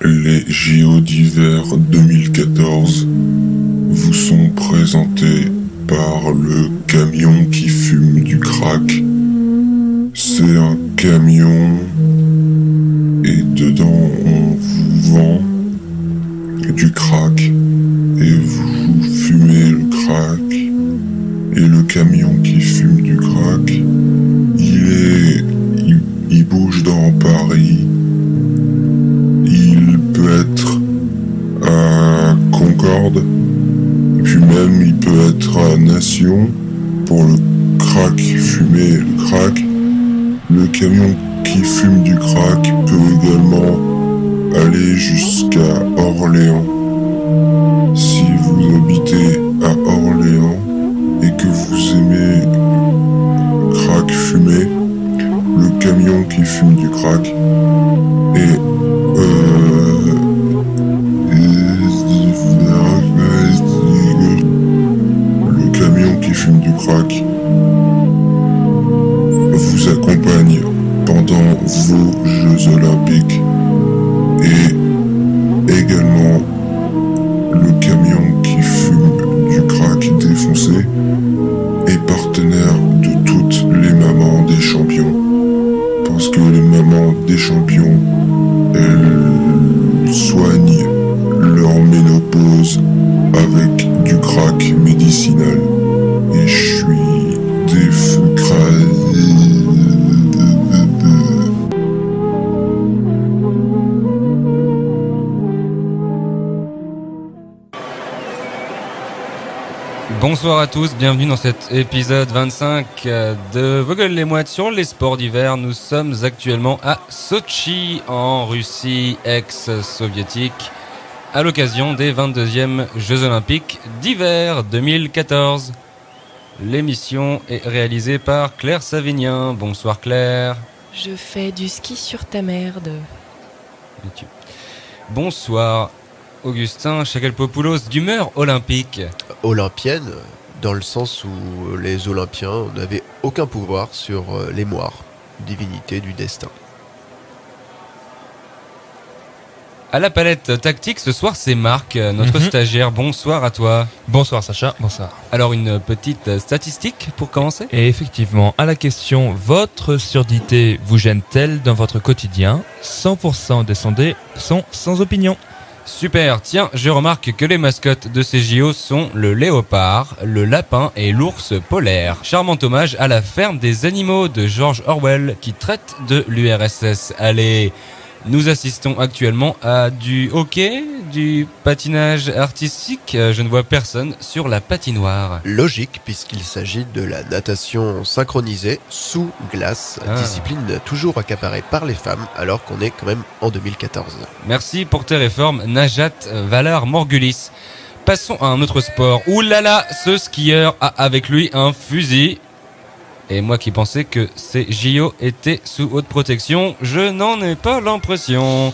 Les JO d'hiver 2014 vous sont présentés par le camion qui fume du crack. C'est un camion et dedans on vous vend du crack et vous fumez le crack. Et le camion qui fume du crack, il bouge dans Paris. Il peut être à Concorde, et puis même il peut être à Nation pour le crack, fumer le crack. Le camion qui fume du crack peut également aller jusqu'à Orléans. Si vous habitez à Orléans et que vous aimez crack fumé, le camion qui fume du crack est le camion qui fume du crack vous accompagne pendant vos Jeux Olympiques et également le camion qui fume du crack défoncé est partenaire de toutes les mamans des champions. Parce que les mamans des champions, elles soignent leur ménopause avec du crack médicinal. Et je suis des fous crasés. Bonsoir à tous, bienvenue dans cet épisode 25 de Vogel les Mouettes sur les sports d'hiver. Nous sommes actuellement à Sotchi, en Russie ex-soviétique, à l'occasion des 22e Jeux Olympiques d'hiver 2014. L'émission est réalisée par Claire Savinien. Bonsoir Claire. Je fais du ski sur ta merde. Bonsoir Augustin Chakalpopoulos, d'humeur olympique. Olympienne, dans le sens où les Olympiens n'avaient aucun pouvoir sur les moires, divinité du destin. À la palette tactique, ce soir, c'est Marc, notre stagiaire. Bonsoir à toi. Bonsoir Sacha, bonsoir. Alors, une petite statistique pour commencer. Et effectivement, à la question « Votre surdité vous gêne-t-elle dans votre quotidien ?» 100% des sondés sont sans opinion. Super, tiens, je remarque que les mascottes de ces JO sont le léopard, le lapin et l'ours polaire. Charmant hommage à la ferme des animaux de George Orwell qui traite de l'URSS. Allez, nous assistons actuellement à du hockey, du patinage artistique. Je ne vois personne sur la patinoire. Logique, puisqu'il s'agit de la natation synchronisée sous glace, discipline toujours accaparée par les femmes, alors qu'on est quand même en 2014. Merci pour tes réformes, Najat Valar-Morgulis. Passons à un autre sport. Ouh là là, ce skieur a avec lui un fusil. Et moi qui pensais que ces JO étaient sous haute protection, je n'en ai pas l'impression.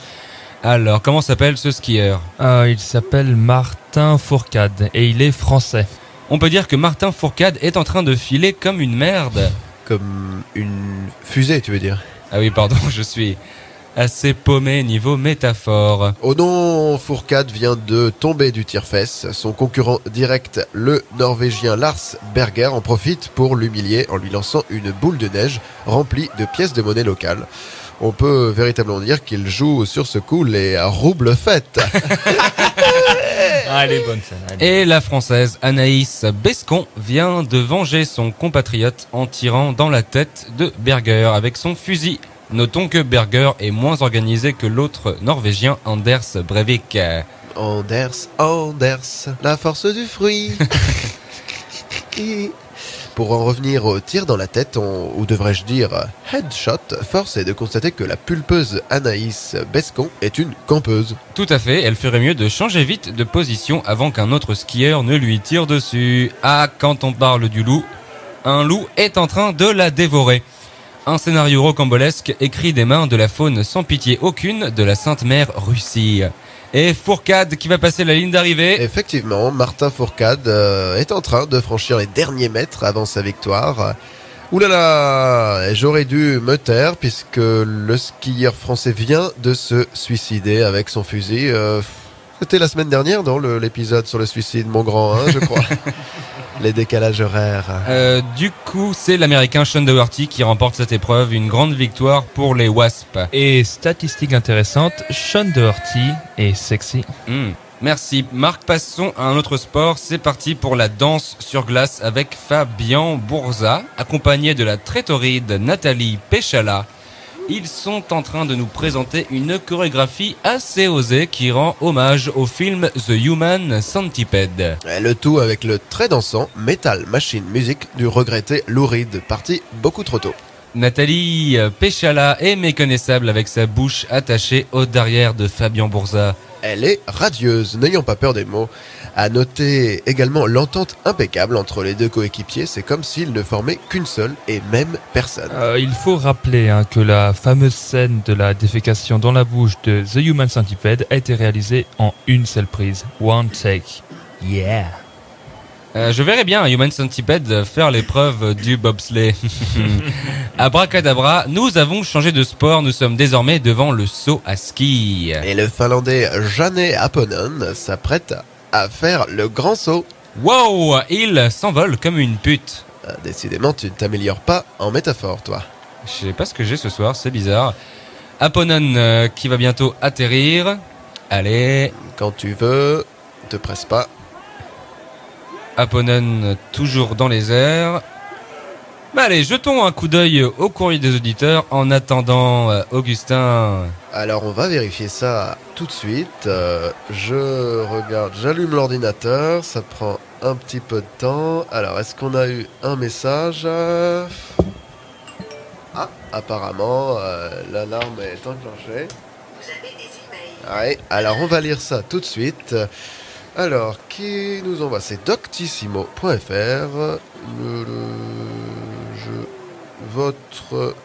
Alors, comment s'appelle ce skieur ? Il s'appelle Martin Fourcade et il est français. On peut dire que Martin Fourcade est en train de filer comme une merde. Comme une fusée, tu veux dire ? Ah oui, pardon, je suis assez paumé niveau métaphore. Oh non, Fourcade vient de tomber du tire-fesse. Son concurrent direct, le Norvégien Lars Berger, en profite pour l'humilier en lui lançant une boule de neige remplie de pièces de monnaie locale. On peut véritablement dire qu'il joue sur ce coup les roubles fêtes. Elle est bonne ça. Et la française Anaïs Bescon vient de venger son compatriote en tirant dans la tête de Berger avec son fusil. Notons que Berger est moins organisé que l'autre Norvégien Anders Breivik. Anders, la force du fruit. Pour en revenir au tir dans la tête, ou devrais-je dire headshot, force est de constater que la pulpeuse Anaïs Bescon est une campeuse. Tout à fait, elle ferait mieux de changer vite de position avant qu'un autre skieur ne lui tire dessus. Ah, quand on parle du loup, un loup est en train de la dévorer. Un scénario rocambolesque écrit des mains de la faune sans pitié aucune de la Sainte Mère Russie. Et Fourcade qui va passer la ligne d'arrivée. Effectivement, Martin Fourcade est en train de franchir les derniers mètres avant sa victoire. Ouh là là, j'aurais dû me taire puisque le skieur français vient de se suicider avec son fusil. C'était la semaine dernière, non, l'épisode sur le suicide, mon grand, hein, je crois. Les décalages horaires. Du coup, c'est l'américain Sean Doherty qui remporte cette épreuve, une grande victoire pour les Wasps. Et statistique intéressante, Sean Doherty est sexy. Merci. Marc, passons à un autre sport. C'est parti pour la danse sur glace avec Fabien Bourza, accompagné de la très torride Nathalie Péchala. Ils sont en train de nous présenter une chorégraphie assez osée qui rend hommage au film The Human Centipede. Le tout avec le très dansant Metal Machine Music du regretté Lou Reed, parti beaucoup trop tôt. Nathalie Péchala est méconnaissable avec sa bouche attachée au derrière de Fabien Bourza. Elle est radieuse, n'ayons pas peur des mots. À noter également l'entente impeccable entre les deux coéquipiers, c'est comme s'ils ne formaient qu'une seule et même personne. Il faut rappeler que la fameuse scène de la défécation dans la bouche de The Human Centipede a été réalisée en une seule prise. One take. Yeah. Je verrais bien un Human Centipede faire l'épreuve du bobsleigh. Abracadabra, nous avons changé de sport, nous sommes désormais devant le saut à ski. Et le Finlandais Janne Apponen s'apprête à faire le grand saut. Wow, il s'envole comme une pute. Décidément, tu ne t'améliores pas en métaphore, toi. Je sais pas ce que j'ai ce soir, c'est bizarre. Apponen qui va bientôt atterrir. Allez. Quand tu veux, ne te presse pas. Apponen toujours dans les airs. Bah allez, jetons un coup d'œil au courrier des auditeurs en attendant Augustin. Alors on va vérifier ça tout de suite. Je regarde, j'allume l'ordinateur, ça prend un petit peu de temps. Alors est-ce qu'on a eu un message? Ah, apparemment l'alarme est enclenchée. Vous avez des emails. Ouais, alors on va lire ça tout de suite. Alors, qui nous envoie? C'est doctissimo.fr. Votre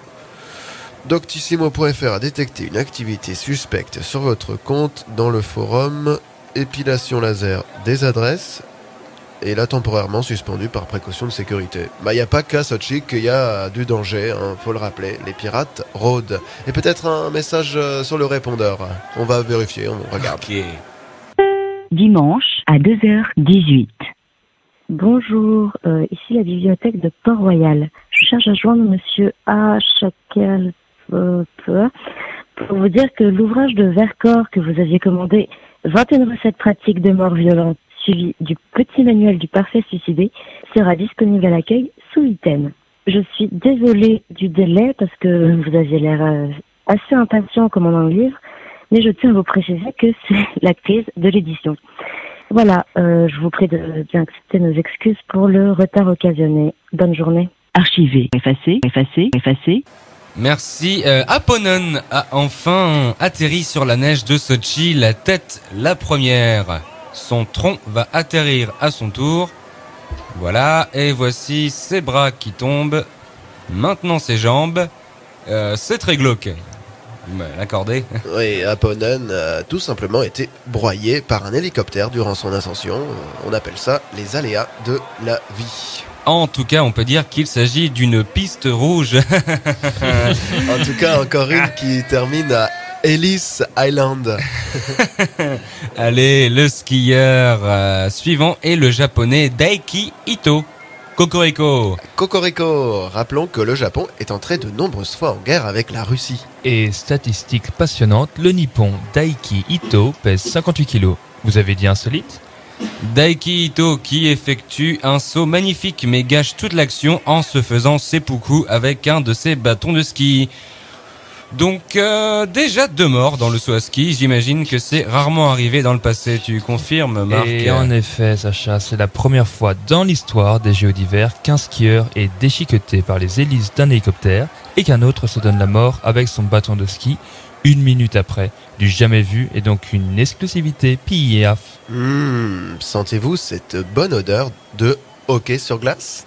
Doctissimo.fr a détecté une activité suspecte sur votre compte dans le forum épilation laser des adresses et l'a temporairement suspendu par précaution de sécurité. Il n'y a pas qu'à Sochi qu'il y a du danger, faut le rappeler. Les pirates rôdent. Et peut-être un message sur le répondeur. On va vérifier, on regarde. Okay. Dimanche à 2h18. Bonjour, ici la bibliothèque de Port-Royal. Je cherche à joindre monsieur A. Chacal pour vous dire que l'ouvrage de Vercors que vous aviez commandé, 21 recettes pratiques de mort violente, suivi du petit manuel du parfait suicidé, sera disponible à l'accueil sous item. Je suis désolée du délai parce que vous aviez l'air assez impatient en commandant le livre, mais je tiens à vous préciser que c'est la crise de l'édition. Voilà, je vous prie de bien accepter nos excuses pour le retard occasionné. Bonne journée. Archivé, effacé. Merci. Apponen a enfin atterri sur la neige de Sochi, la tête la première. Son tronc va atterrir à son tour. Voilà, et voici ses bras qui tombent. Maintenant ses jambes. C'est très glauque. Vous me l'accordez? Oui, Apponen a tout simplement été broyé par un hélicoptère durant son ascension. On appelle ça les aléas de la vie. En tout cas, on peut dire qu'il s'agit d'une piste rouge. En tout cas, encore une qui termine à Ellis Island. Allez, le skieur suivant est le japonais Daiki Ito. Cocorico. Rappelons que le Japon est entré de nombreuses fois en guerre avec la Russie. Et statistique passionnante, le nippon Daiki Ito pèse 58 kg. Vous avez dit insolite? Daiki Ito qui effectue un saut magnifique mais gâche toute l'action en se faisant seppuku avec un de ses bâtons de ski. Donc déjà 2 morts dans le saut à ski, j'imagine que c'est rarement arrivé dans le passé, tu confirmes Marc? Et en effet Sacha, c'est la première fois dans l'histoire des Jeux d'hiver qu'un skieur est déchiqueté par les hélices d'un hélicoptère et qu'un autre se donne la mort avec son bâton de ski 1 minute après. Du jamais vu et donc une exclusivité PIAF. Sentez-vous cette bonne odeur de hockey sur glace?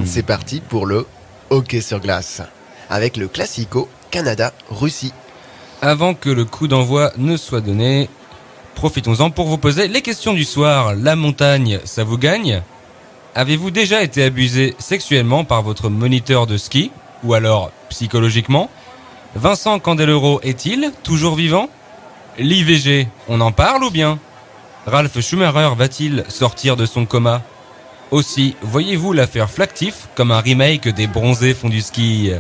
C'est parti pour le hockey sur glace avec le classico Canada-Russie. Avant que le coup d'envoi ne soit donné, profitons-en pour vous poser les questions du soir. La montagne, ça vous gagne? Avez-vous déjà été abusé sexuellement par votre moniteur de ski, ou alors psychologiquement? Vincent Candeloro est-il toujours vivant? L'IVG, on en parle ou bien? Ralph Schumacher va-t-il sortir de son coma? Aussi, voyez-vous l'affaire Flactif comme un remake des Bronzés font du ski?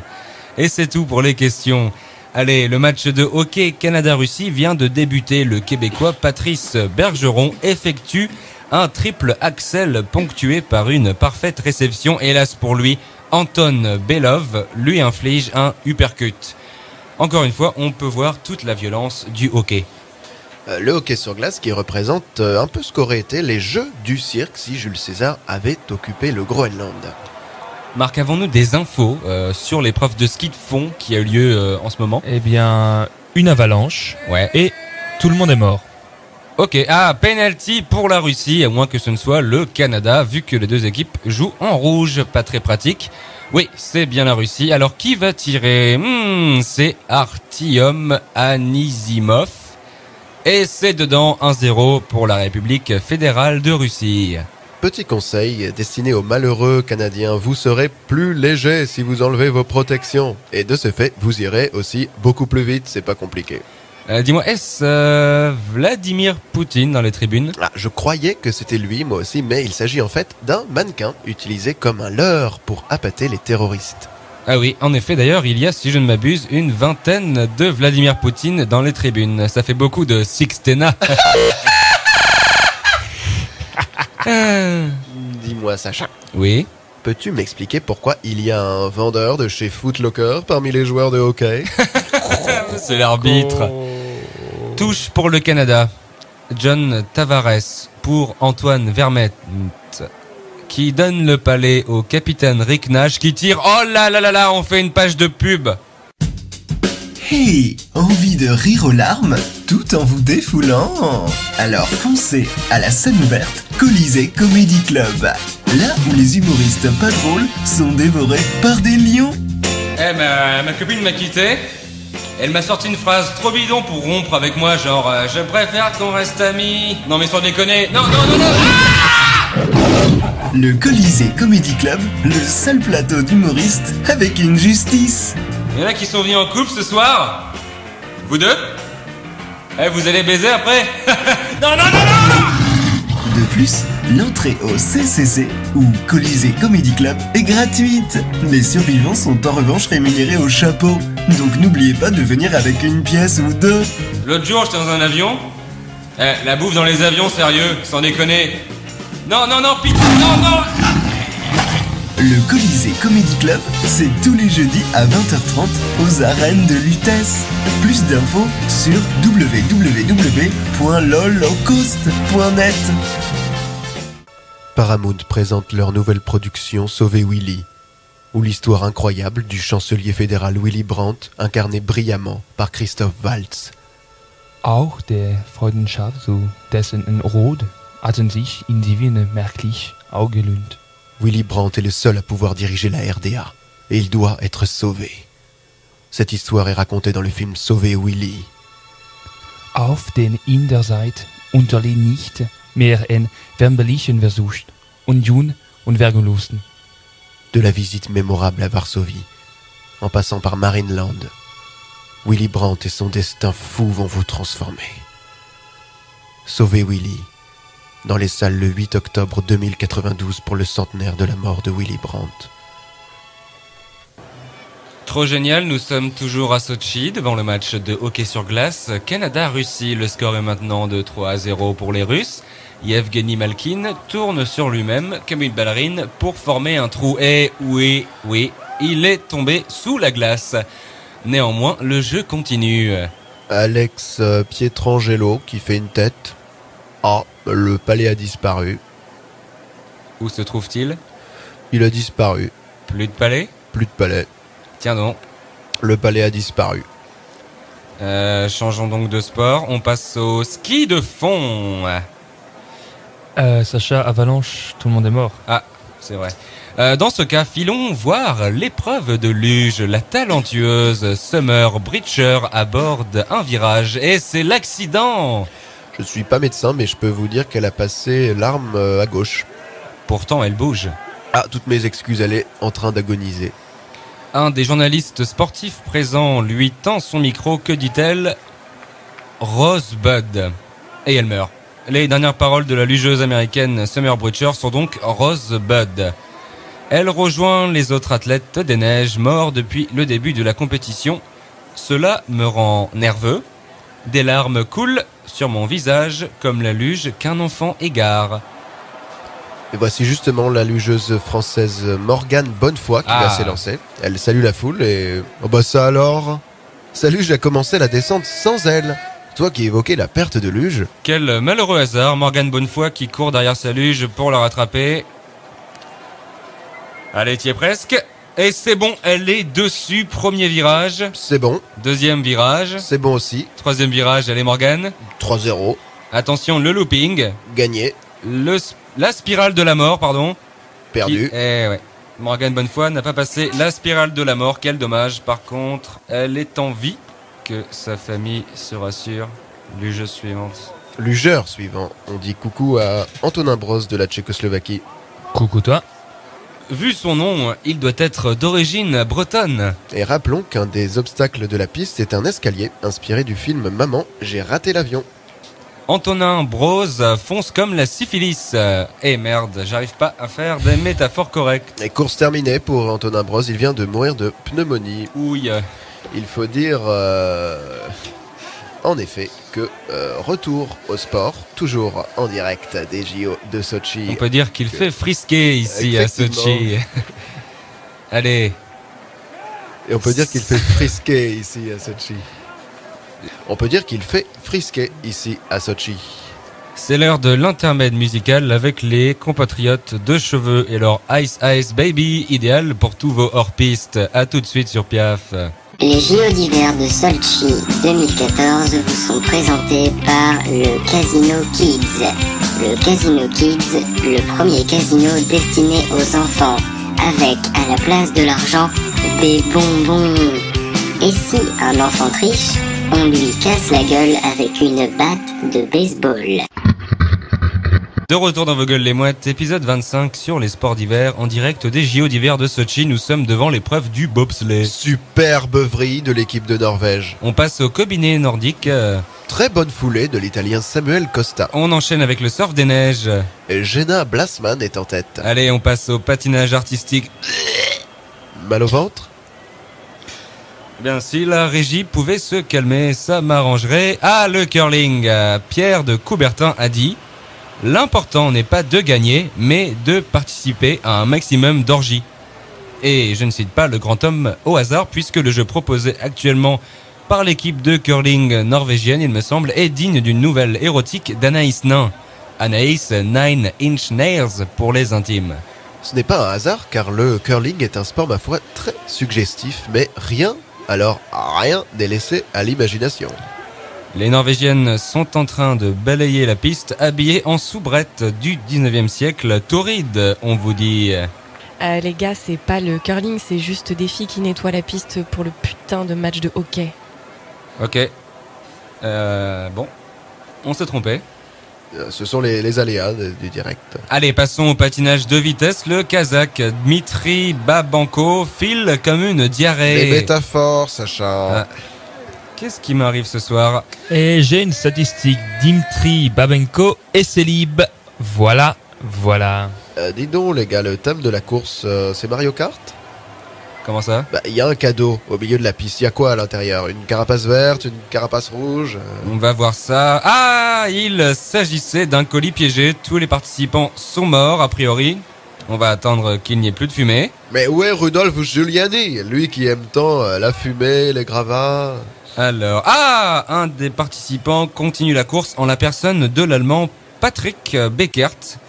Et c'est tout pour les questions. Allez, le match de hockey Canada-Russie vient de débuter. Le Québécois Patrice Bergeron effectue un triple axel ponctué par une parfaite réception. Hélas pour lui, Anton Belov lui inflige un uppercut. Encore une fois, on peut voir toute la violence du hockey. Le hockey sur glace qui représente un peu ce qu'auraient été les Jeux du cirque si Jules César avait occupé le Groenland. Marc, avons-nous des infos sur l'épreuve de ski de fond qui a eu lieu en ce moment? Eh bien, une avalanche. Ouais. Et tout le monde est mort. Ok, penalty pour la Russie, à moins que ce ne soit le Canada, vu que les deux équipes jouent en rouge. Pas très pratique. Oui, c'est bien la Russie. Alors, qui va tirer? C'est Artyom Anisimov. Et c'est dedans 1-0 pour la République fédérale de Russie. Petit conseil destiné aux malheureux Canadiens, vous serez plus léger si vous enlevez vos protections. Et de ce fait, vous irez aussi beaucoup plus vite, c'est pas compliqué. Dis-moi, est-ce Vladimir Poutine dans les tribunes? Je croyais que c'était lui, moi aussi, mais il s'agit en fait d'un mannequin utilisé comme un leurre pour appâter les terroristes. Ah oui, en effet, d'ailleurs, il y a, si je ne m'abuse, une vingtaine de Vladimir Poutine dans les tribunes. Ça fait beaucoup de Sixtena. Dis-moi, Sacha, Oui. peux-tu m'expliquer pourquoi il y a un vendeur de chez Foot Locker parmi les joueurs de hockey? C'est l'arbitre. Touche pour le Canada. John Tavares pour Antoine Vermette, qui donne le palais au capitaine Rick Nash qui tire. Oh là là là là, on fait une page de pub. Hey, envie de rire aux larmes tout en vous défoulant? Alors foncez à la scène ouverte Colisée Comedy Club, là où les humoristes pas drôles sont dévorés par des lions. Ma copine m'a quitté. Elle m'a sorti une phrase trop bidon pour rompre avec moi, genre je préfère qu'on reste amis. Non mais sans déconner. Non. Le Colisée Comedy Club, le seul plateau d'humoristes avec une justice. Il y en a qui sont venus en couple ce soir? Vous deux? Vous allez baiser après? Non. De plus, l'entrée au CCC, ou Colisée Comedy Club, est gratuite. Les survivants sont en revanche rémunérés au chapeau, donc n'oubliez pas de venir avec une pièce ou deux. L'autre jour, j'étais dans un avion. La bouffe dans les avions, sérieux, sans déconner. Non, pitié, non. Le Colisée Comedy Club, c'est tous les jeudis à 20h30 aux arènes de Lutèce. Plus d'infos sur www.lolocust.net. Paramount présente leur nouvelle production Sauver Willy, où l'histoire incroyable du chancelier fédéral Willy Brandt, incarné brillamment par Christoph Waltz. Auch der Freundschaft zu dessen Rot hatten sich in die Wiener merklich aufgelöst. Willy Brandt est le seul à pouvoir diriger la RDA, et il doit être sauvé. Cette histoire est racontée dans le film Sauver Willy. Auf den Inderseite unterliegt nicht mehr ein Vermblichen versucht, Union und Vergelosten. De la visite mémorable à Varsovie, en passant par Marineland, Willy Brandt et son destin fou vont vous transformer. Sauver Willy, dans les salles le 8 octobre 2092 pour le centenaire de la mort de Willy Brandt. Trop génial, nous sommes toujours à Sochi devant le match de hockey sur glace Canada-Russie. Le score est maintenant de 3-0 pour les Russes. Yevgeny Malkin tourne sur lui-même comme une ballerine pour former un trou. Et oui, il est tombé sous la glace. Néanmoins, le jeu continue. Alex Pietrangelo qui fait une tête. Le palais a disparu. Où se trouve-t-il? Il a disparu. Plus de palais? Plus de palais. Tiens donc. Le palais a disparu. Changeons donc de sport. On passe au ski de fond. Sacha, avalanche, tout le monde est mort. Ah, c'est vrai. Dans ce cas, filons voir l'épreuve de luge. La talentueuse Summer Breacher aborde un virage et c'est l'accident. Je suis pas médecin, mais je peux vous dire qu'elle a passé l'arme à gauche. Pourtant, elle bouge. Ah, toutes mes excuses, elle est en train d'agoniser. Un des journalistes sportifs présents lui tend son micro. Que dit-elle? Rosebud. Et elle meurt. Les dernières paroles de la lugeuse américaine Summer Butcher sont donc Rosebud. Elle rejoint les autres athlètes des neiges morts depuis le début de la compétition. Cela me rend nerveux. Des larmes coulent sur mon visage comme la luge qu'un enfant égare. Et voici justement la lugeuse française Morgane Bonnefoy qui va s'élancer. Elle salue la foule et... Oh bah ça alors? Sa luge a commencé la descente sans elle. Toi qui évoquais la perte de luge. Quel malheureux hasard, Morgane Bonnefoy qui court derrière sa luge pour la rattraper. Allez, t'y es presque. Et c'est bon, elle est dessus. Premier virage. C'est bon. Deuxième virage. C'est bon aussi. Troisième virage, allez Morgane. 3-0. Attention, le looping. Gagné. La spirale de la mort, pardon. Perdu. Ouais. Morgane Bonnefoy n'a pas passé la spirale de la mort. Quel dommage. Par contre, elle est en vie. Que sa famille se rassure. Lugeuse suivante. Lugeur suivant. On dit coucou à Antonin Broz de la Tchécoslovaquie. Coucou toi. Vu son nom, il doit être d'origine bretonne. Et rappelons qu'un des obstacles de la piste est un escalier inspiré du film Maman, j'ai raté l'avion. Antonin Broz fonce comme la syphilis. Eh merde, j'arrive pas à faire des métaphores correctes. Et course terminée pour Antonin Broz, il vient de mourir de pneumonie. Ouille. Il faut dire, en effet, que retour au sport, toujours en direct des JO de Sochi. On peut dire qu'il fait frisquer ici à Sochi. Allez. Et on peut dire qu'il fait frisquer ici à Sochi. On peut dire qu'il fait frisquer ici à Sochi. C'est l'heure de l'intermède musical avec les compatriotes de cheveux et leur Ice Ice Baby, idéal pour tous vos hors-pistes. À tout de suite sur Piaf. Les JO d'hiver de Sochi 2014 vous sont présentés par le Casino Kids. Le Casino Kids, le premier casino destiné aux enfants, avec à la place de l'argent, des bonbons. Et si un enfant triche, on lui casse la gueule avec une batte de baseball. De retour dans vos gueules les mouettes, épisode 25 sur les sports d'hiver, en direct des JO d'hiver de Sochi. Nous sommes devant l'épreuve du bobsleigh. Superbe vrille de l'équipe de Norvège. On passe au combiné nordique. Très bonne foulée de l'italien Samuel Costa. On enchaîne avec le surf des neiges. Et Jenna Blasman est en tête. Allez, on passe au patinage artistique. Mal au ventre? Eh bien, si la régie pouvait se calmer, ça m'arrangerait. Ah, le curling. Pierre de Coubertin a dit: l'important n'est pas de gagner, mais de participer à un maximum d'orgies. Et je ne cite pas le grand homme au hasard, puisque le jeu proposé actuellement par l'équipe de curling norvégienne, il me semble, est digne d'une nouvelle érotique d'Anaïs Nain. Anaïs 9 Inch Nails pour les intimes. Ce n'est pas un hasard, car le curling est un sport, ma foi, très suggestif, mais rien n'est laissé à l'imagination. Les Norvégiennes sont en train de balayer la piste, habillées en soubrette du 19e siècle. Torride, on vous dit. Les gars, c'est pas le curling, c'est juste des filles qui nettoient la piste pour le putain de match de hockey. Ok. Bon, on s'est trompé. Ce sont les aléas du direct. Allez, passons au patinage de vitesse. Le Kazakh Dmitri Babanko file comme une diarrhée. Les métaphores, Sacha. Qu'est-ce qui m'arrive ce soir? Et j'ai une statistique. Dmitri Babenko est célib. Voilà. Dis donc les gars, le thème de la course, c'est Mario Kart? Comment ça? Il y a un cadeau au milieu de la piste. Il y a quoi à l'intérieur? Une carapace verte, une carapace rouge? On va voir ça. Ah, il s'agissait d'un colis piégé. Tous les participants sont morts, a priori. On va attendre qu'il n'y ait plus de fumée. Mais où est Rudolf Giuliani? Lui qui aime tant la fumée, les gravats. Alors, un des participants continue la course en la personne de l'Allemand Patrick Beckert.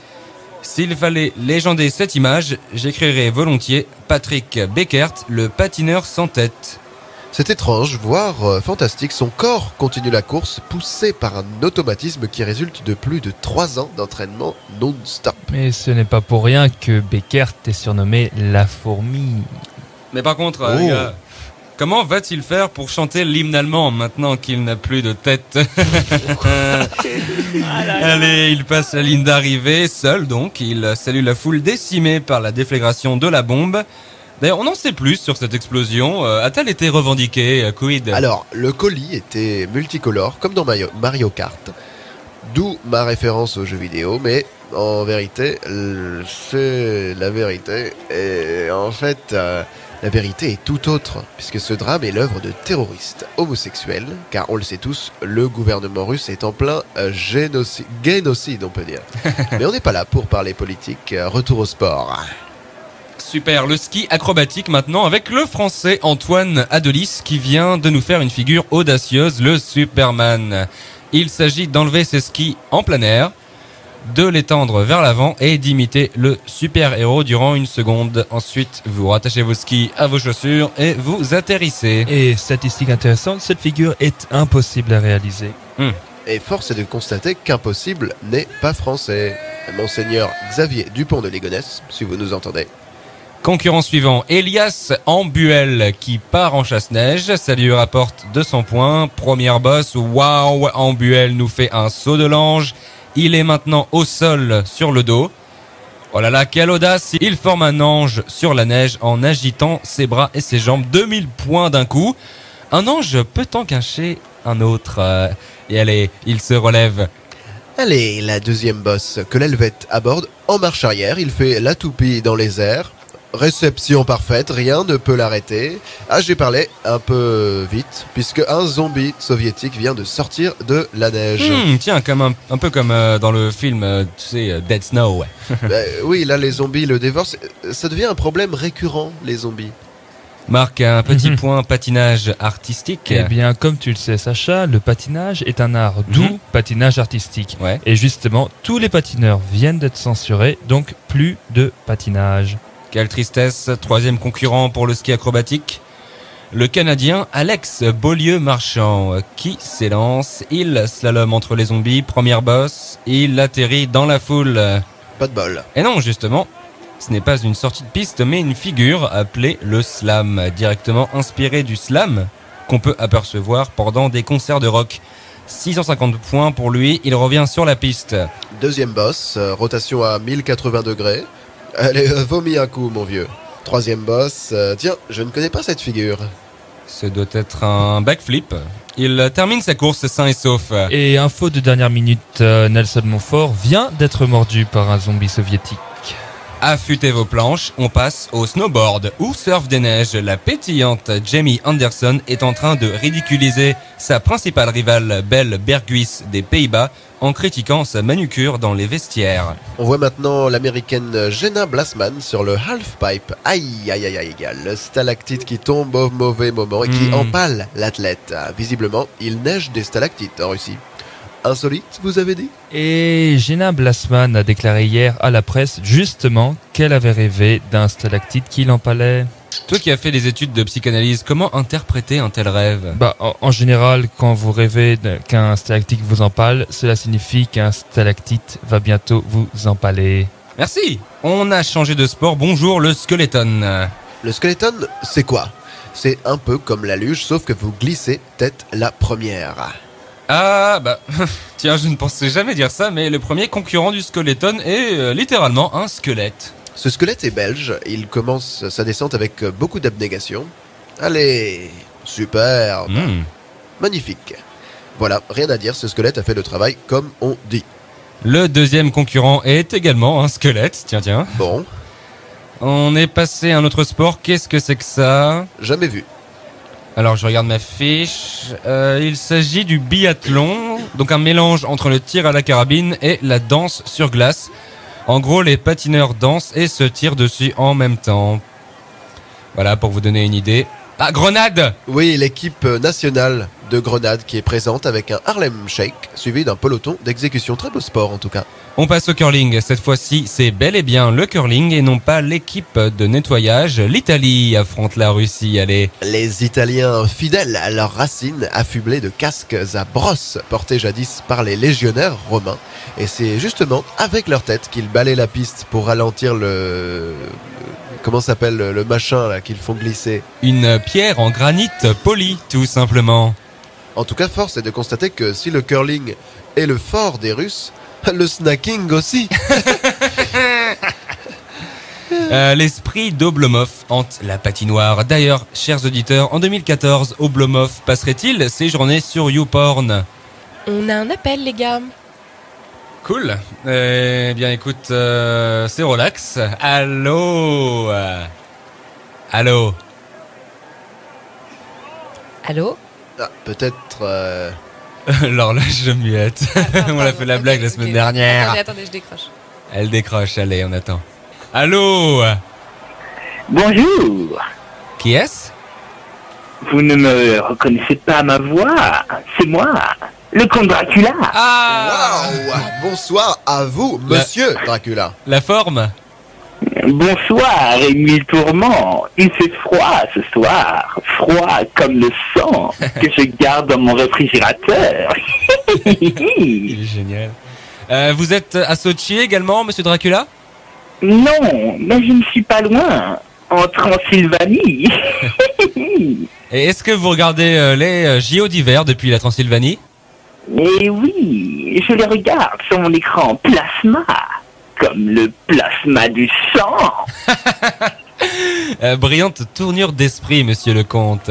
S'il fallait légender cette image, j'écrirais volontiers Patrick Beckert, le patineur sans tête. C'est étrange, voire fantastique. Son corps continue la course, poussé par un automatisme qui résulte de plus de 3 ans d'entraînement non-stop. Mais ce n'est pas pour rien que Beckert est surnommé la fourmi. Mais par contre, les gars, Comment va-t-il faire pour chanter l'hymne allemand maintenant qu'il n'a plus de tête? Allez, il passe la ligne d'arrivée, seul donc. Il salue la foule décimée par la déflagration de la bombe. D'ailleurs, on en sait plus sur cette explosion. A-t-elle été revendiquée, Quid? Alors, le colis était multicolore, comme dans Mario Kart. D'où ma référence aux jeux vidéo, mais en vérité, c'est la vérité. Et en fait, la vérité est tout autre, puisque ce drame est l'œuvre de terroristes homosexuels, car on le sait tous, le gouvernement russe est en plein génocide, on peut dire. Mais on n'est pas là pour parler politique, retour au sport. Super, le ski acrobatique maintenant avec le français Antoine Adelis qui vient de nous faire une figure audacieuse, le Superman. Il s'agit d'enlever ses skis en plein air, de l'étendre vers l'avant et d'imiter le super-héros durant 1 seconde. Ensuite, vous rattachez vos skis à vos chaussures et vous atterrissez. Et statistique intéressante, cette figure est impossible à réaliser. Et force est de constater qu'impossible n'est pas français. Monseigneur Xavier Dupont de Ligonnès, si vous nous entendez. Concurrent suivant, Elias Ambuel qui part en chasse-neige. Ça lui rapporte 200 points. Première bosse, waouh, Ambuel nous fait un saut de l'ange. Il est maintenant au sol sur le dos. Oh là là, quelle audace! Il forme un ange sur la neige en agitant ses bras et ses jambes. 2000 points d'un coup. Un ange peut en cacher un autre. Et allez, il se relève. Allez, la deuxième bosse que l'Helvète aborde en marche arrière. Il fait la toupie dans les airs. Réception parfaite, rien ne peut l'arrêter. Ah, j'ai parlé un peu vite, puisque un zombie soviétique vient de sortir de la neige. Tiens, comme un peu comme dans le film, tu sais, Dead Snow. Oui, là, les zombies le dévorent. Ça devient un problème récurrent, les zombies. Marc, un petit point patinage artistique. Eh bien, comme tu le sais, Sacha, le patinage est un art, d'où patinage artistique. Ouais. Et justement, tous les patineurs viennent d'être censurés, donc plus de patinage. Quelle tristesse, troisième concurrent pour le ski acrobatique. Le Canadien Alex Beaulieu-Marchand qui s'élance. Il slalom entre les zombies, première bosse. Il atterrit dans la foule. Pas de bol. Et non, justement, ce n'est pas une sortie de piste, mais une figure appelée le slam, directement inspirée du slam qu'on peut apercevoir pendant des concerts de rock. 650 points pour lui, il revient sur la piste. Deuxième bosse, rotation à 1080 degrés. Allez, vomis un coup, mon vieux. Troisième boss, tiens, je ne connais pas cette figure. Ce doit être un backflip. Il termine sa course sain et sauf. Et info de dernière minute, Nelson Montfort vient d'être mordu par un zombie soviétique. Affûtez vos planches, on passe au snowboard ou surf des neiges. La pétillante Jamie Anderson est en train de ridiculiser sa principale rivale Belle Berghuis des Pays-Bas en critiquant sa manucure dans les vestiaires. On voit maintenant l'américaine Jenna Blasman sur le halfpipe. Aïe, aïe, aïe, aïe, le stalactite qui tombe au mauvais moment et qui empale l'athlète. Visiblement, il neige des stalactites en Russie. Insolite, vous avez dit? Et Jenna Blasman a déclaré hier à la presse justement qu'elle avait rêvé d'un stalactite qui l'empalait. Toi qui as fait des études de psychanalyse, comment interpréter un tel rêve? En général, quand vous rêvez qu'un stalactite vous empale, cela signifie qu'un stalactite va bientôt vous empaler. Merci. On a changé de sport. Bonjour le skeleton. Le skeleton, c'est quoi? C'est un peu comme la luge, sauf que vous glissez tête la première. Ah tiens, je ne pensais jamais dire ça, mais le premier concurrent du skeleton est littéralement un squelette. Ce squelette est belge, il commence sa descente avec beaucoup d'abnégation. Allez, super, magnifique. Voilà, rien à dire, ce squelette a fait le travail comme on dit. Le deuxième concurrent est également un squelette, tiens. Bon. On est passé à un autre sport, qu'est-ce que c'est que ça? Jamais vu. Alors je regarde ma fiche, il s'agit du biathlon, donc un mélange entre le tir à la carabine et la danse sur glace. En gros, les patineurs dansent et se tirent dessus en même temps. Voilà, pour vous donner une idée. Ah, Grenade! Oui, l'équipe nationale de Grenade qui est présente avec un Harlem Shake, suivi d'un peloton d'exécution. Très beau sport en tout cas. On passe au curling. Cette fois-ci, c'est bel et bien le curling et non pas l'équipe de nettoyage. L'Italie affronte la Russie, allez. Les Italiens fidèles à leurs racines, affublés de casques à brosse portés jadis par les légionnaires romains. Et c'est justement avec leur tête qu'ils balaient la piste pour ralentir le comment s'appelle le machin là qu'ils font glisser? Une pierre en granit poli, tout simplement. En tout cas, force est de constater que si le curling est le fort des Russes, le snacking aussi. L'esprit d'Oblomov hante la patinoire. D'ailleurs, chers auditeurs, en 2014, Oblomov passerait-il ses journées sur YouPorn? On a un appel, les gars. Cool. Eh bien, écoute, c'est relax. Allô? Allô? Allô? Peut-être... L'horloge muette. On l'a fait la blague la semaine dernière. Attendez, je décroche. Elle décroche, allez, on attend. Allô? Bonjour. Qui est-ce? Vous ne me reconnaissez pas ma voix? C'est moi, le comte Dracula. Ah! Waouh! Bonsoir à vous, monsieur Dracula. La forme? Bonsoir, Émile Tourment. Il fait froid ce soir. Froid comme le sang que je garde dans mon réfrigérateur. Il est génial. Vous êtes à Sochi également, monsieur Dracula? Non, mais je ne suis pas loin. En Transylvanie. Et est-ce que vous regardez les JO d'hiver depuis la Transylvanie? Eh oui, je les regarde sur mon écran plasma. Comme le plasma du sang. Brillante tournure d'esprit, monsieur le comte.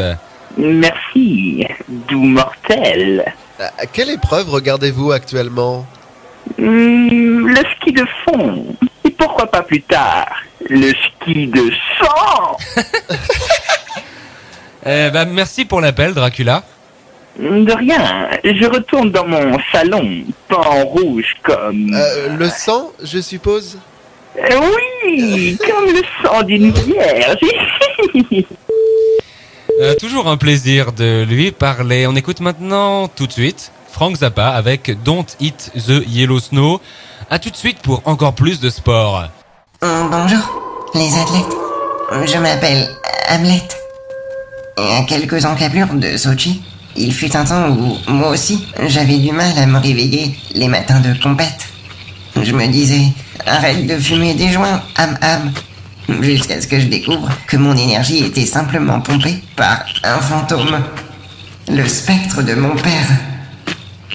Merci, doux mortel. Quelle épreuve regardez-vous actuellement? Le ski de fond. Et pourquoi pas plus tard, le ski de sang. Merci pour l'appel, Dracula. De rien, je retourne dans mon salon, pas en rouge comme... Le sang, je suppose? Oui, comme le sang d'une vierge. Toujours un plaisir de lui parler. On écoute maintenant tout de suite Frank Zappa avec Don't Eat the Yellow Snow. A tout de suite pour encore plus de sport. Bonjour, les athlètes. Je m'appelle Hamlet. Et à quelques encablures de Sochi, il fut un temps où, moi aussi, j'avais du mal à me réveiller les matins de compète. Je me disais, arrête de fumer des joints, ham. Jusqu'à ce que je découvre que mon énergie était simplement pompée par un fantôme. Le spectre de mon père.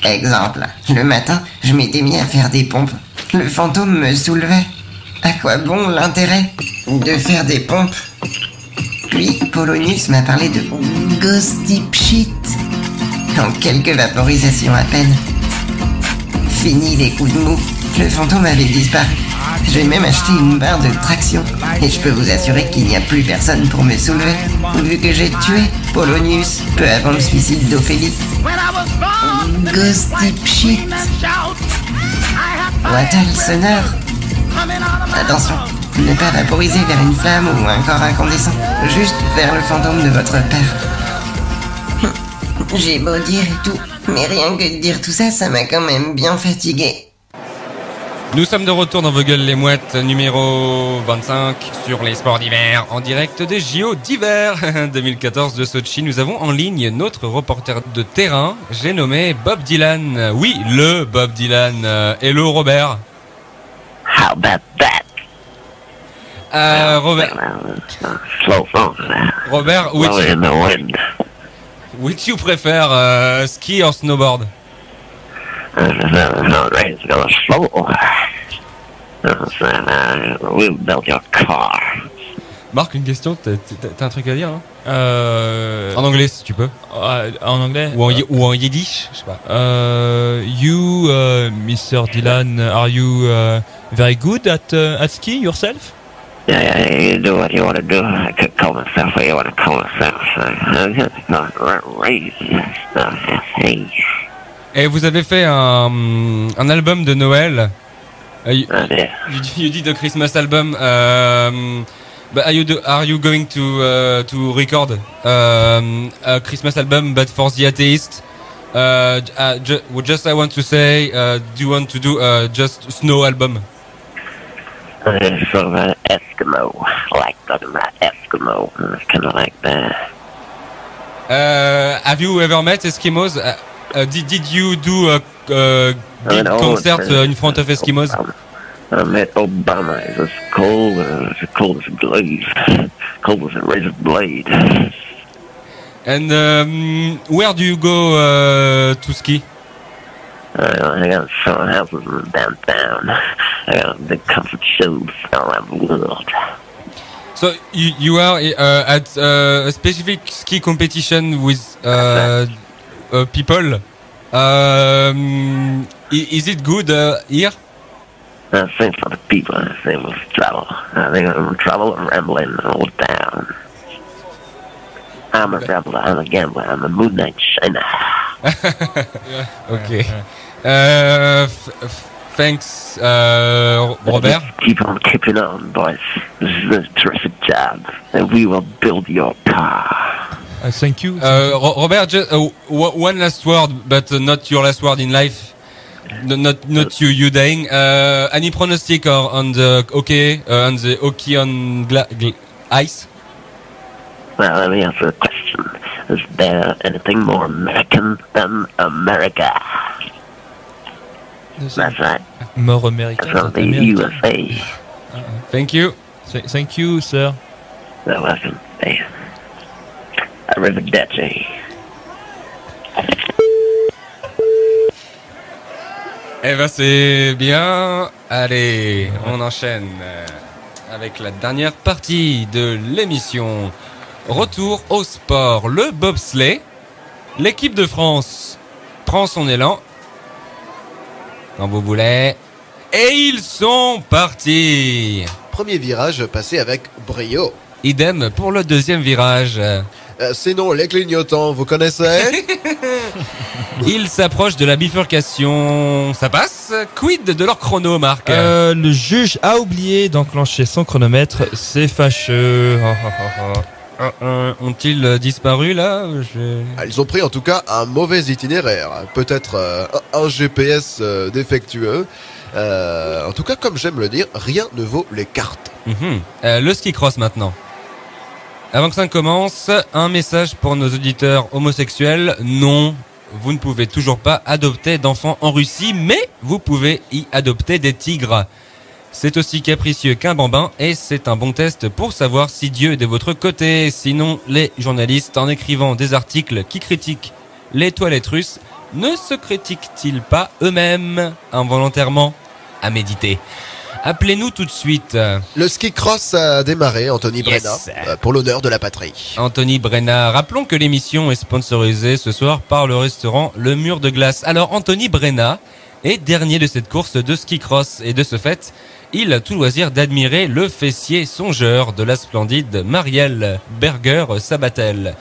Exemple, le matin, je m'étais mis à faire des pompes. Le fantôme me soulevait. À quoi bon l'intérêt de faire des pompes? Puis, Polonius m'a parlé de Ghost Shit. En quelques vaporisations à peine. Fini les coups de mou. Le fantôme avait disparu. J'ai même acheté une barre de traction. Et je peux vous assurer qu'il n'y a plus personne pour me soulever. Vu que j'ai tué Polonius peu avant le suicide d'Ophélie. Ghost Shit. Wattle Sonore. Attention, ne pas vaporiser vers une flamme ou un corps incandescent. Juste vers le fantôme de votre père. J'ai beau dire et tout, mais rien que de dire tout ça, ça m'a quand même bien fatigué. Nous sommes de retour dans vos gueules les mouettes, numéro 25 sur les sports d'hiver, en direct des JO d'hiver 2014 de Sochi. Nous avons en ligne notre reporter de terrain, j'ai nommé Bob Dylan. Oui, le Bob Dylan. Hello Robert. How about that? Robert, which you prefer, ski or snowboard? We built your car. Marc, une question, t'as un truc à dire hein? En anglais si tu peux. En anglais ou en yiddish, je sais pas. You, Mr. Dylan, are you very good at ski yourself? Yeah, you do what you want to do. I could call myself what you want to call myself. Et vous avez fait un album de Noël. You did a Christmas album. But are you going to record a Christmas album but for the atheist? Just I want to say, do you want to do just snow album? Sort of an Eskimo, like talking about Eskimo, kind of like that. Have you ever met Eskimos? Did you do a big concert in front of Eskimos? I met Obama. He's as cold as a glaive, cold as a razor blade. And where do you go to ski? I got some houses in downtown. I got big comfort shows all around the world. So you are at a specific ski competition with people. Is it good here? Same for the people, same with travel. I think I'm travel and rambling all down. I'm a rebel, I'm a gambler, I'm a moon knight shiner. Okay. Thanks, Robert. Just keep on keeping on, boys. This is a terrific job, and we will build your car. Thank you. Robert, just one last word, but not your last word in life. Not you dying. Any pronostic on the hockey on ice? Well, let me answer the question. Is there anything more American than America? That's right. More American. From the USA. Thank you. Thank you, sir. You're welcome. Hey. Arrivederci. Eh ben c'est bien. Allez, on enchaîne avec la dernière partie de l'émission. Retour au sport, le bobsleigh. L'équipe de France prend son élan. Quand vous voulez. Et ils sont partis. Premier virage passé avec brio. Idem pour le deuxième virage. Sinon, les clignotants, vous connaissez? Ils s'approchent de la bifurcation. Ça passe? Quid de leur chrono, Marc? Le juge a oublié d'enclencher son chronomètre. C'est fâcheux. Ont-ils disparu là? Ils ont pris en tout cas un mauvais itinéraire. Peut-être un GPS défectueux. En tout cas, comme j'aime le dire, rien ne vaut les cartes. Le ski cross maintenant. Avant que ça ne commence, un message pour nos auditeurs homosexuels. Non, vous ne pouvez toujours pas adopter d'enfants en Russie, mais vous pouvez y adopter des tigres. C'est aussi capricieux qu'un bambin et c'est un bon test pour savoir si Dieu est de votre côté. Sinon, les journalistes, en écrivant des articles qui critiquent les toilettes russes, ne se critiquent-ils pas eux-mêmes involontairement? À méditer. Appelez-nous tout de suite. Le ski cross a démarré, Anthony Brenna, pour l'honneur de la patrie. Anthony Brenna, rappelons que l'émission est sponsorisée ce soir par le restaurant Le Mur de Glace. Alors Anthony Brenna est dernier de cette course de ski cross et de ce fait, il a tout loisir d'admirer le fessier songeur de la splendide Marielle Berger-Sabatel.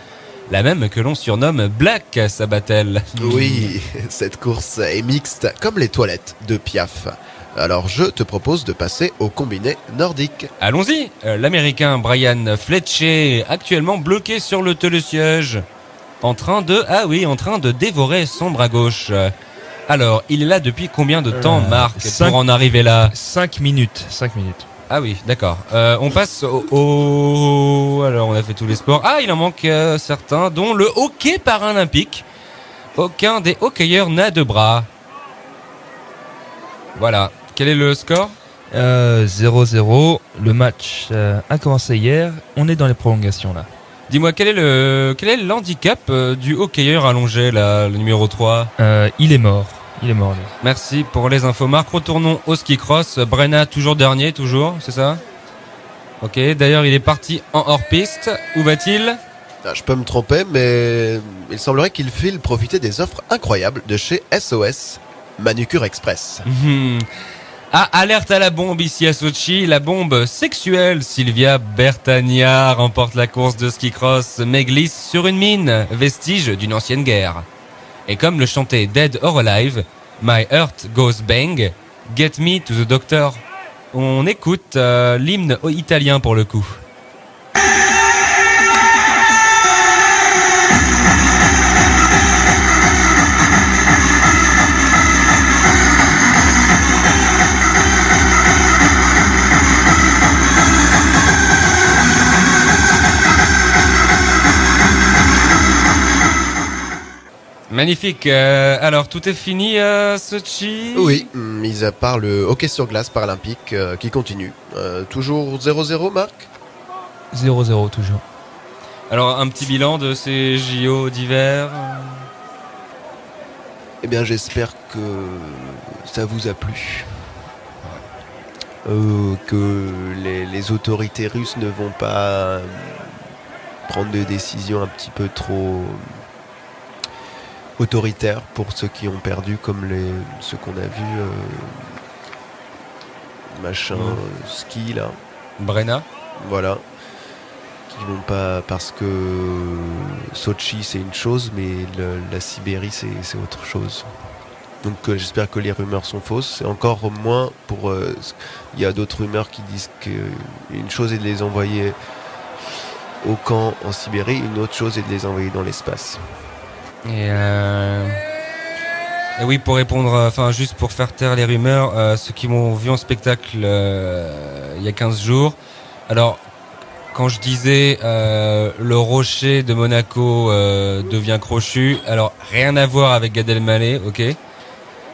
La même que l'on surnomme Black Sabatel. Oui, cette course est mixte comme les toilettes de Piaf. Alors je te propose de passer au combiné nordique. Allons-y. L'américain Brian Fletcher, actuellement bloqué sur le télésiège, en train de dévorer son bras gauche. Alors, il est là depuis combien de temps, Marc, pour en arriver là? 5 minutes. 5 minutes. Ah oui, d'accord. On passe Alors, on a fait tous les sports. Ah, il en manque certains, dont le hockey paralympique. Aucun des hockeyeurs n'a de bras. Voilà. Quel est le score? 0-0. Le match a commencé hier. On est dans les prolongations là. Dis-moi, quel est l'handicap du hockeyeur allongé, là, le numéro 3? Il est mort. Lui. Merci pour les infos, Marc. Retournons au ski cross. Brenna, toujours dernier, c'est ça? Ok, d'ailleurs, il est parti en hors-piste. Où va-t-il? Je peux me tromper, mais il semblerait qu'il file profiter des offres incroyables de chez SOS Manucure Express. Ah, alerte à la bombe ici à Sochi, la bombe sexuelle. Sylvia Bertagna remporte la course de ski cross mais glisse sur une mine, vestige d'une ancienne guerre. Et comme le chantait Dead or Alive, My Heart Goes Bang, Get Me to the Doctor. On écoute l'hymne italien pour le coup. Magnifique. Alors, tout est fini à Sochi? Oui, mis à part le hockey sur glace paralympique qui continue. Toujours 0-0, Marc? 0-0 toujours. Alors, un petit bilan de ces JO d'hiver? Eh bien, j'espère que ça vous a plu. Que les autorités russes ne vont pas prendre des décisions un petit peu trop autoritaires pour ceux qui ont perdu, comme ceux qu'on a vus, ski là. Brenna. Voilà. Qui vont pas, parce que Sochi c'est une chose, mais la Sibérie c'est autre chose. Donc j'espère que les rumeurs sont fausses. C'est encore moins pour... il y a d'autres rumeurs qui disent qu'une chose est de les envoyer au camp en Sibérie, une autre chose est de les envoyer dans l'espace. Et oui, pour répondre, juste pour faire taire les rumeurs, ceux qui m'ont vu en spectacle il y a 15 jours, alors quand je disais le rocher de Monaco devient crochu, alors rien à voir avec Gad Elmaleh, ok,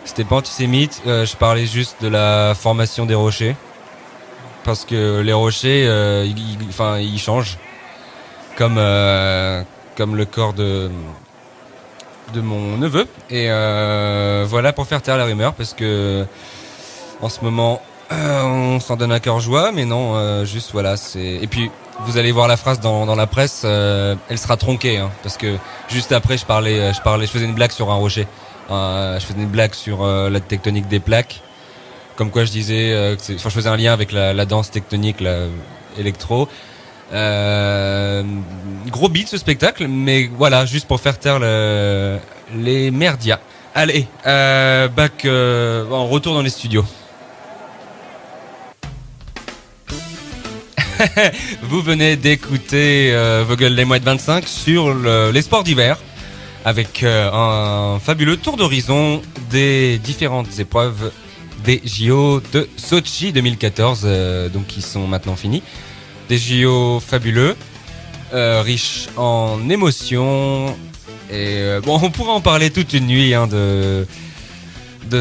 c'était pas antisémite, je parlais juste de la formation des rochers, parce que les rochers, ils changent, comme le corps de mon neveu, et voilà, pour faire taire la rumeur, parce que en ce moment on s'en donne un cœur joie, mais non, juste voilà, et puis vous allez voir la phrase dans la presse, elle sera tronquée, hein, parce que juste après je faisais une blague sur un rocher, je faisais une blague sur la tectonique des plaques, comme quoi je disais je faisais un lien avec la danse tectonique, la électro. Gros beat ce spectacle, mais voilà, juste pour faire taire les merdias. Allez, on retourne dans les studios. Vous venez d'écouter Vogel les Mouettes 25 sur les sports d'hiver, avec un fabuleux tour d'horizon des différentes épreuves des JO de Sochi 2014, donc qui sont maintenant finis. Des JO fabuleux, riches en émotions, et on pourrait en parler toute une nuit de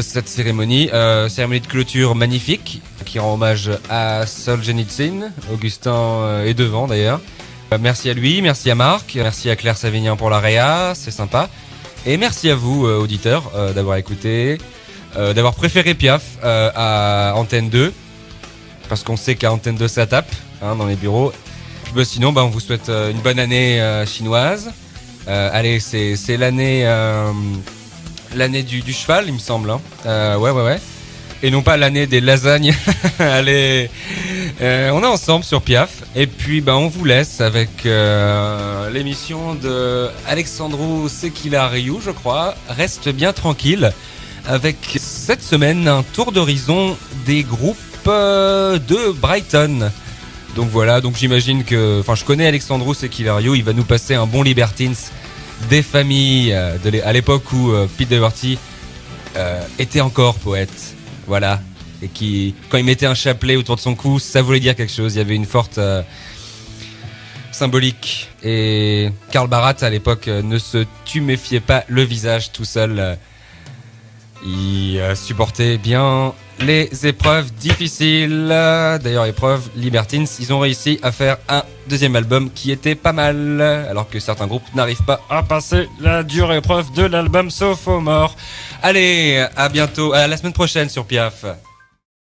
cette cérémonie. Cérémonie de clôture magnifique, qui rend hommage à Solzhenitsyn, Augustin est devant d'ailleurs. Merci à lui, merci à Marc, merci à Claire Savignan pour la réa, c'est sympa. Et merci à vous, auditeurs, d'avoir écouté, d'avoir préféré Piaf à Antenne 2, parce qu'on sait qu'à Antenne 2 ça tape, dans les bureaux. Puis, sinon, on vous souhaite une bonne année chinoise. Allez, c'est l'année du cheval, il me semble. Ouais. Et non pas l'année des lasagnes. Allez, on est ensemble sur Piaf. Et puis, on vous laisse avec l'émission de Alexandru Sekilariou, je crois. Reste bien tranquille. Avec cette semaine un tour d'horizon des groupes de Brighton. Donc voilà, j'imagine que, je connais Alexandru Sekilariou, il va nous passer un bon Libertines des familles à l'époque où Pete Doherty était encore poète. Voilà, et qui, quand il mettait un chapelet autour de son cou, ça voulait dire quelque chose. Il y avait une forte symbolique. Et Karl Barat à l'époque ne se tuméfiait pas le visage tout seul. Il supportait bien les épreuves difficiles. D'ailleurs, épreuves Libertines, ils ont réussi à faire un deuxième album qui était pas mal, alors que certains groupes n'arrivent pas à passer la dure épreuve de l'album Sophomore. Allez, à bientôt, à la semaine prochaine sur Piaf.